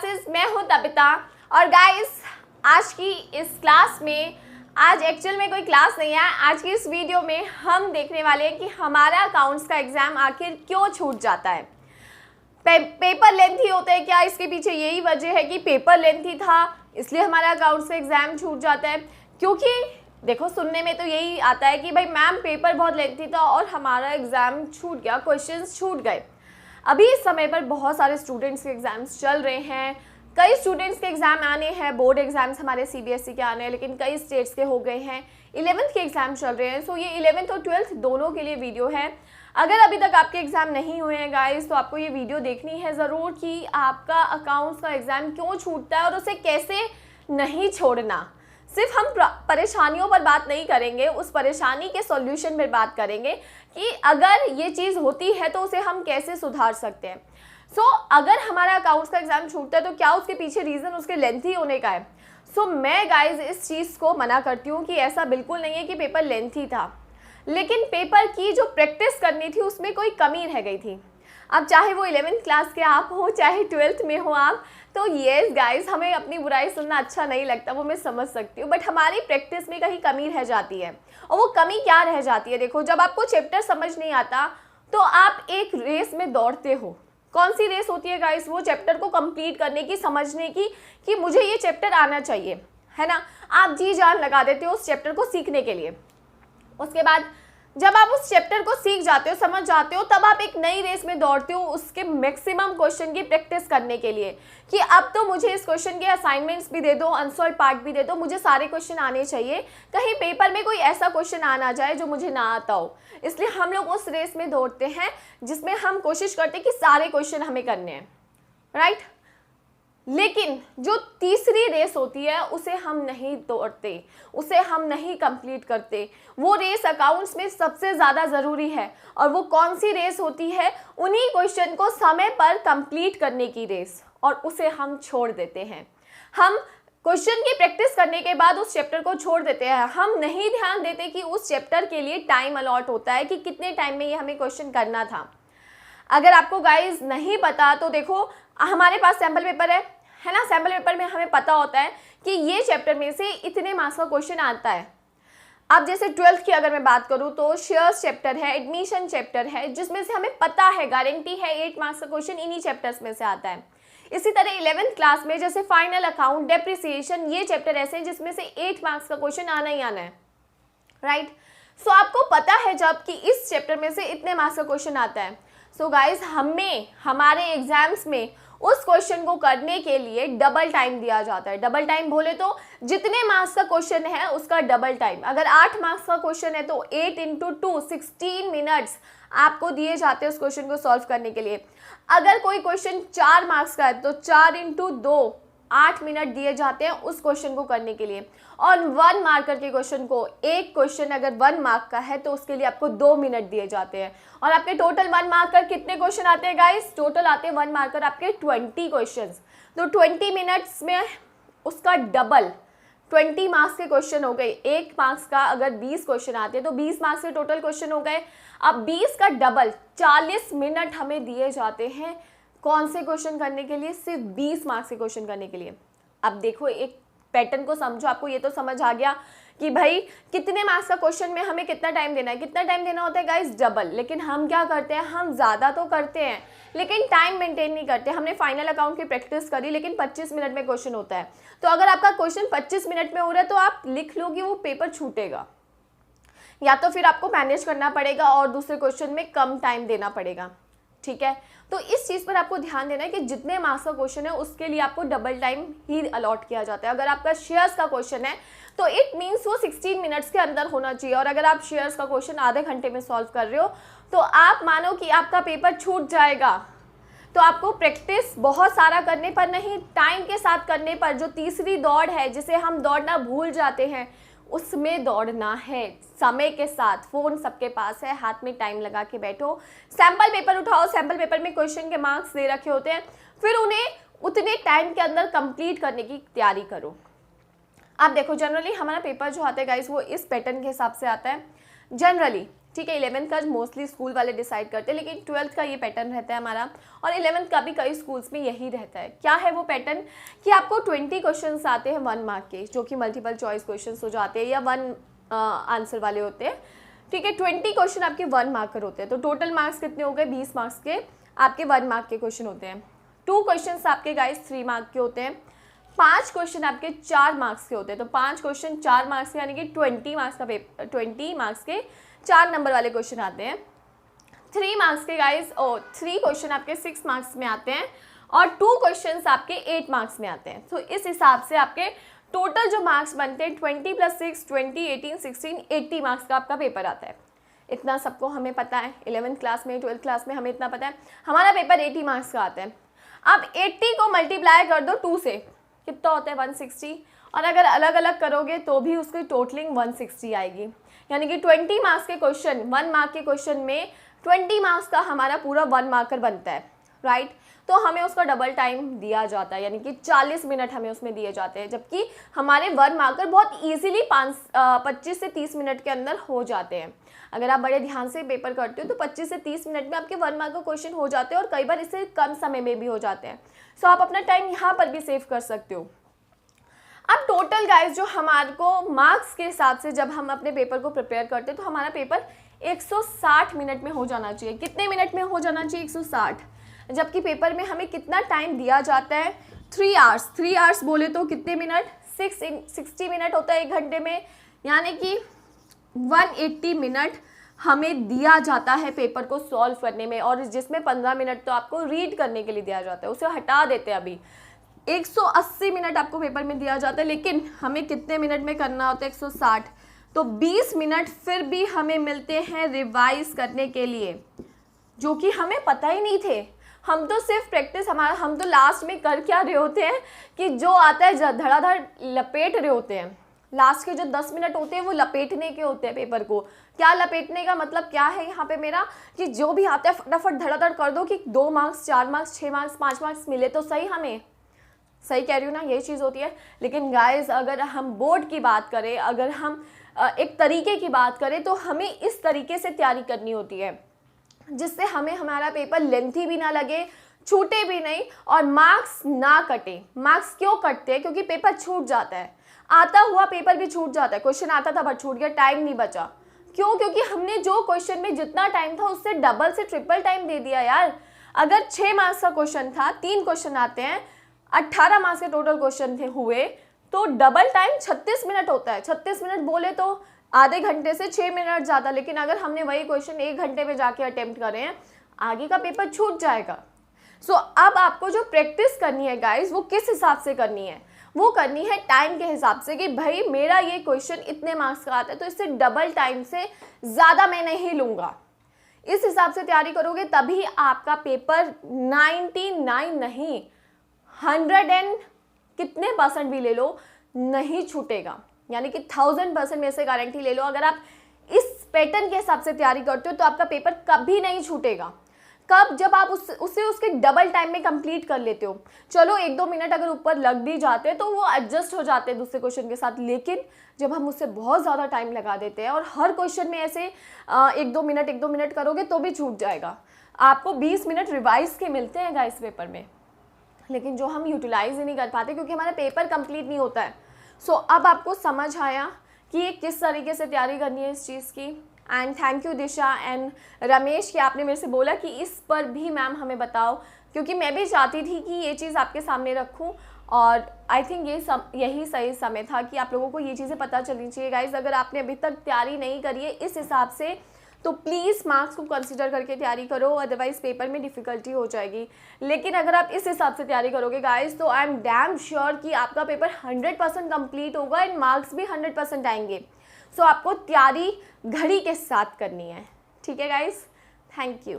Classes. मैं हूं तपिता और गाइस आज की इस क्लास में, आज एक्चुअल में कोई क्लास नहीं है, आज की इस वीडियो में हम देखने वाले हैं कि हमारा अकाउंट्स का एग्ज़ाम आखिर क्यों छूट जाता है। पेपर लेंथी होते हैं क्या? इसके पीछे यही वजह है कि पेपर लेंथी था इसलिए हमारा अकाउंट्स का एग्ज़ाम छूट जाता है। क्योंकि देखो सुनने में तो यही आता है कि भाई मैम पेपर बहुत लेंथी था और हमारा एग्ज़ाम छूट गया, क्वेश्चंस छूट गए। अभी इस समय पर बहुत सारे स्टूडेंट्स के एग्ज़ाम्स चल रहे हैं, कई स्टूडेंट्स के एग्ज़ाम आने हैं, बोर्ड एग्ज़ाम्स हमारे सीबीएसई के आने हैं, लेकिन कई स्टेट्स के हो गए हैं, 11th के एग्ज़ाम चल रहे हैं। सो ये 11th और 12th दोनों के लिए वीडियो है। अगर अभी तक आपके एग्ज़ाम नहीं हुए हैं गाइस तो आपको ये वीडियो देखनी है ज़रूर कि आपका अकाउंट्स का एग्ज़ाम क्यों छूटता है और उसे कैसे नहीं छोड़ना। सिर्फ हम परेशानियों पर बात नहीं करेंगे, उस परेशानी के सॉल्यूशन पर बात करेंगे कि अगर ये चीज़ होती है तो उसे हम कैसे सुधार सकते हैं। अगर हमारा अकाउंट्स का एग्ज़ाम छूटता है तो क्या उसके पीछे रीज़न उसके लेंथी होने का है? मैं गाइज इस चीज़ को मना करती हूँ कि ऐसा बिल्कुल नहीं है कि पेपर लेंथी था, लेकिन पेपर की जो प्रैक्टिस करनी थी उसमें कोई कमी रह गई थी। अब चाहे वो 11th क्लास के आप हो, चाहे 12th में हो आप, तो येस गाइस हमें अपनी बुराई सुनना अच्छा नहीं लगता, वो मैं समझ सकती हूँ, बट हमारी प्रैक्टिस में कहीं कमी रह जाती है। और वो कमी क्या रह जाती है? देखो, जब आपको चैप्टर समझ नहीं आता तो आप एक रेस में दौड़ते हो। कौन सी रेस होती है गाइस? वो चैप्टर को कंप्लीट करने की, समझने की कि मुझे ये चैप्टर आना चाहिए, है ना। आप जी जान लगा देते हो उस चैप्टर को सीखने के लिए। उसके बाद जब आप उस चैप्टर को सीख जाते हो, समझ जाते हो, तब आप एक नई रेस में दौड़ते हो उसके मैक्सिमम क्वेश्चन की प्रैक्टिस करने के लिए कि अब तो मुझे इस क्वेश्चन के असाइनमेंट्स भी दे दो, अनसॉल्व पार्ट भी दे दो, मुझे सारे क्वेश्चन आने चाहिए, कहीं पेपर में कोई ऐसा क्वेश्चन आ ना जाए जो मुझे ना आता हो। इसलिए हम लोग उस रेस में दौड़ते हैं जिसमें हम कोशिश करते हैं कि सारे क्वेश्चन हमें करने हैं, राइट। लेकिन जो तीसरी रेस होती है उसे हम नहीं दौड़ते, उसे हम नहीं कंप्लीट करते। वो रेस अकाउंट्स में सबसे ज़्यादा ज़रूरी है। और वो कौन सी रेस होती है? उन्हीं क्वेश्चन को समय पर कंप्लीट करने की रेस, और उसे हम छोड़ देते हैं। हम क्वेश्चन की प्रैक्टिस करने के बाद उस चैप्टर को छोड़ देते हैं। हम नहीं ध्यान देते कि उस चैप्टर के लिए टाइम अलॉट होता है कि कितने टाइम में ये हमें क्वेश्चन करना था। अगर आपको गाइज नहीं पता तो देखो, हमारे पास सैम्पल पेपर है ना। सैम्पल पेपर में हमें पता होता है कि ये चैप्टर में से इतने मार्क्स का क्वेश्चन आता है। अब जैसे 12th की अगर मैं बात करूँ तो शेयर्स चैप्टर है, एडमिशन चैप्टर है, जिसमें से हमें पता है, गारंटी है 8 मार्क्स का क्वेश्चन इन्हीं चैप्टर्स में से आता है। इसी तरह 11th क्लास में जैसे फाइनल अकाउंट, डेप्रिसिएशन, ये चैप्टर ऐसे हैं जिसमें से 8 मार्क्स का क्वेश्चन आना ही आना है, राइट। आपको पता है जब कि इस चैप्टर में से इतने मार्क्स का क्वेश्चन आता है। गाइज हमें हमारे एग्जाम्स में उस क्वेश्चन को करने के लिए डबल टाइम दिया जाता है। डबल टाइम बोले तो जितने मार्क्स का क्वेश्चन है उसका डबल टाइम। अगर 8 मार्क्स का क्वेश्चन है तो 8 × 2 16 मिनट्स आपको दिए जाते हैं उस क्वेश्चन को सॉल्व करने के लिए। अगर कोई क्वेश्चन 4 मार्क्स का है तो 4 × 2 8 मिनट दिए जाते हैं उस क्वेश्चन को करने के लिए। और 1 मार्कर के क्वेश्चन को, एक क्वेश्चन अगर 1 मार्क का है तो उसके लिए आपको 2 मिनट दिए जाते हैं। और आपके टोटल 1 मार्कर कितने क्वेश्चन आते हैं गाइस? टोटल आते हैं 1 मार्कर आपके 20 क्वेश्चंस। तो 20 मिनट्स में उसका डबल 20 मार्क्स के क्वेश्चन हो गए। 1 मार्क्स का अगर 20 क्वेश्चन आते हैं तो 20 मार्क्स के टोटल क्वेश्चन हो गए। अब 20 का डबल 40 मिनट हमें दिए जाते हैं कौन से क्वेश्चन करने के लिए? सिर्फ 20 मार्क्स के क्वेश्चन करने के लिए। अब देखो, एक पैटर्न को समझो। आपको ये तो समझ आ गया कि भाई कितने मार्क्स का क्वेश्चन में हमें कितना टाइम देना है। कितना टाइम देना होता है गाइस? डबल। लेकिन हम क्या करते हैं? हम ज़्यादा तो करते हैं लेकिन टाइम मेंटेन नहीं करते। हमने फाइनल अकाउंट की प्रैक्टिस करी लेकिन 25 मिनट में क्वेश्चन होता है। तो अगर आपका क्वेश्चन 25 मिनट में हो रहा है तो आप लिख लो कि वो पेपर छूटेगा, या तो फिर आपको मैनेज करना पड़ेगा और दूसरे क्वेश्चन में कम टाइम देना पड़ेगा, ठीक है। तो इस चीज़ पर आपको ध्यान देना है कि जितने मार्क्स का क्वेश्चन है उसके लिए आपको डबल टाइम ही अलॉट किया जाता है। अगर आपका शेयर्स का क्वेश्चन है तो इट मीन्स वो 16 मिनट्स के अंदर होना चाहिए। और अगर आप शेयर्स का क्वेश्चन आधे घंटे में सॉल्व कर रहे हो तो आप मानो कि आपका पेपर छूट जाएगा। तो आपको प्रैक्टिस बहुत सारा करने पर नहीं, टाइम के साथ करने पर, जो तीसरी दौड़ है जिसे हम दौड़ना भूल जाते हैं उसमें दौड़ना है समय के साथ। फ़ोन सबके पास है, हाथ में टाइम लगा के बैठो, सैम्पल पेपर उठाओ, सैम्पल पेपर में क्वेश्चन के मार्क्स दे रखे होते हैं, फिर उन्हें उतने टाइम के अंदर कंप्लीट करने की तैयारी करो। आप देखो जनरली हमारा पेपर जो आता है गाइस वो इस पैटर्न के हिसाब से आता है। जनरली ठीक है। 11th का मोस्टली स्कूल वाले डिसाइड करते हैं, लेकिन 12th का ये पैटर्न रहता है हमारा, और 11th का भी कई स्कूल्स में यही रहता है। क्या है वो पैटर्न कि आपको 20 क्वेश्चंस आते हैं 1 मार्क के, जो कि मल्टीपल चॉइस क्वेश्चंस हो जाते हैं या 1 आंसर वाले होते हैं, ठीक है। 20 क्वेश्चन आपके 1 मार्कर होते हैं, तो टोटल मार्क्स कितने हो गए, 20 मार्क्स के आपके 1 मार्क के क्वेश्चन होते हैं। 2 क्वेश्चन आपके गाइस 3 मार्क के होते हैं, 5 क्वेश्चन आपके 4 मार्क्स के होते हैं, तो 5 क्वेश्चन 4 मार्क्स के, यानी कि 20 मार्क्स का पेपर, 20 मार्क्स के 4 नंबर वाले क्वेश्चन आते हैं। 3 मार्क्स के गाइस 3 क्वेश्चन आपके 6 मार्क्स में आते हैं, और 2 क्वेश्चन आपके 8 मार्क्स में आते हैं। तो इस हिसाब से आपके टोटल जो मार्क्स बनते हैं 20 + 6 20 18 16 80 मार्क्स का आपका पेपर आता है। इतना सबको हमें पता है, 11th क्लास में 12th क्लास में हमें इतना पता है, हमारा पेपर 80 मार्क्स का आता है। अब 80 को मल्टीप्लाई कर दो 2 से, कितना होता है 160, और अगर अलग अलग करोगे तो भी उसकी टोटलिंग 160 आएगी। यानी कि 20 मार्क्स के क्वेश्चन, 1 मार्क के क्वेश्चन में 20 मार्क्स का हमारा पूरा 1 मार्कर बनता है, राइट। तो हमें उसका डबल टाइम दिया जाता है, यानी कि 40 मिनट हमें उसमें दिए जाते हैं, जबकि हमारे 1 मार्कर बहुत ईजिली 25 से 30 मिनट के अंदर हो जाते हैं। अगर आप बड़े ध्यान से पेपर करते हो तो 25 से 30 मिनट में आपके 1 मार्क का क्वेश्चन हो जाते हैं, और कई बार इससे कम समय में भी हो जाते हैं। सो आप अपना टाइम यहाँ पर भी सेव कर सकते हो। अब टोटल गाइस जो हमारे को मार्क्स के हिसाब से जब हम अपने पेपर को प्रिपेयर करते हैं, तो हमारा पेपर 160 मिनट में हो जाना चाहिए। कितने मिनट में हो जाना चाहिए, 160, जबकि पेपर में हमें कितना टाइम दिया जाता है, 3 आवर्स। 3 आवर्स बोले तो कितने मिनट, 60 मिनट होता है 1 घंटे में, यानी कि 180 मिनट हमें दिया जाता है पेपर को सॉल्व करने में, और जिसमें 15 मिनट तो आपको रीड करने के लिए दिया जाता है, उसे हटा देते हैं। अभी 180 मिनट आपको पेपर में दिया जाता है, लेकिन हमें कितने मिनट में करना होता है, 160, तो 20 मिनट फिर भी हमें मिलते हैं रिवाइज करने के लिए, जो कि हमें पता ही नहीं थे। हम तो सिर्फ प्रैक्टिस, हम तो लास्ट में कर क्या रहे होते हैं कि जो आता है धड़ाधड़ लपेट रहे होते हैं। लास्ट के जो 10 मिनट होते हैं वो लपेटने के होते हैं पेपर को। क्या लपेटने का मतलब क्या है यहाँ पे मेरा, कि जो भी आता है फटाफट धड़ाधड़ कर दो कि 2 मार्क्स 4 मार्क्स 6 मार्क्स 5 मार्क्स मिले तो सही। हमें सही कह रही हूँ ना, यही चीज़ होती है। लेकिन गाइस अगर हम बोर्ड की बात करें, अगर हम एक तरीके की बात करें, तो हमें इस तरीके से तैयारी करनी होती है जिससे हमें हमारा पेपर लेंथी भी ना लगे, छूटे भी नहीं, और मार्क्स ना कटे। मार्क्स क्यों कटते हैं, क्योंकि पेपर छूट जाता है, आता हुआ पेपर भी छूट जाता है। क्वेश्चन आता था बट छूट गया, टाइम नहीं बचा। क्यों, क्योंकि हमने जो क्वेश्चन में जितना टाइम था उससे डबल से ट्रिपल टाइम दे दिया यार। अगर 6 मार्क्स का क्वेश्चन था, 3 क्वेश्चन आते हैं, 18 मार्क्स के टोटल क्वेश्चन थे हुए, तो डबल टाइम 36 मिनट होता है। 36 मिनट बोले तो आधे घंटे से 6 मिनट ज़्यादा, लेकिन अगर हमने वही क्वेश्चन 1 घंटे में जाके अटेम्प्ट करें, आगे का पेपर छूट जाएगा। सो अब आपको जो प्रैक्टिस करनी है गाइस, वो किस हिसाब से करनी है, वो करनी है टाइम के हिसाब से, कि भाई मेरा ये क्वेश्चन इतने मार्क्स का आता है तो इससे डबल टाइम से ज़्यादा मैं नहीं लूँगा। इस हिसाब से तैयारी करोगे तभी आपका पेपर 99 नहीं 100 एंड कितने % भी ले लो, नहीं छूटेगा। यानी कि 1000% में से गारंटी ले लो, अगर आप इस पैटर्न के हिसाब से तैयारी करते हो तो आपका पेपर कभी नहीं छूटेगा। कब, जब आप उसे उसके डबल टाइम में कंप्लीट कर लेते हो। चलो 1-2 मिनट अगर ऊपर लग भी जाते हैं तो वो एडजस्ट हो जाते हैं दूसरे क्वेश्चन के साथ, लेकिन जब हम उससे बहुत ज़्यादा टाइम लगा देते हैं और हर क्वेश्चन में ऐसे 1-2 मिनट करोगे तो भी छूट जाएगा। आपको 20 मिनट रिवाइज के मिलते हैं गाइस पेपर में, लेकिन जो हम यूटिलाइज ही नहीं कर पाते क्योंकि हमारा पेपर कंप्लीट नहीं होता है। सो अब आपको समझ आया कि किस तरीके से तैयारी करनी है इस चीज़ की। And thank you Disha and Ramesh कि आपने मेरे से बोला कि इस पर भी मैम हमें बताओ, क्योंकि मैं भी चाहती थी कि ये चीज़ आपके सामने रखूं, और आई थिंक यही सही समय था कि आप लोगों को ये चीज़ें पता चलनी चाहिए। गाइज अगर आपने अभी तक तैयारी नहीं करी है इस हिसाब से, तो प्लीज़ मार्क्स को कंसीडर करके तैयारी करो, अदरवाइज़ पेपर में डिफ़िकल्टी हो जाएगी। लेकिन अगर आप इस हिसाब से तैयारी करोगे गाइस, तो आई एम डैम श्योर कि आपका पेपर 100% कंप्लीट होगा एंड मार्क्स भी 100% आएंगे। सो आपको तैयारी घड़ी के साथ करनी है, ठीक है गाइस। Thank you.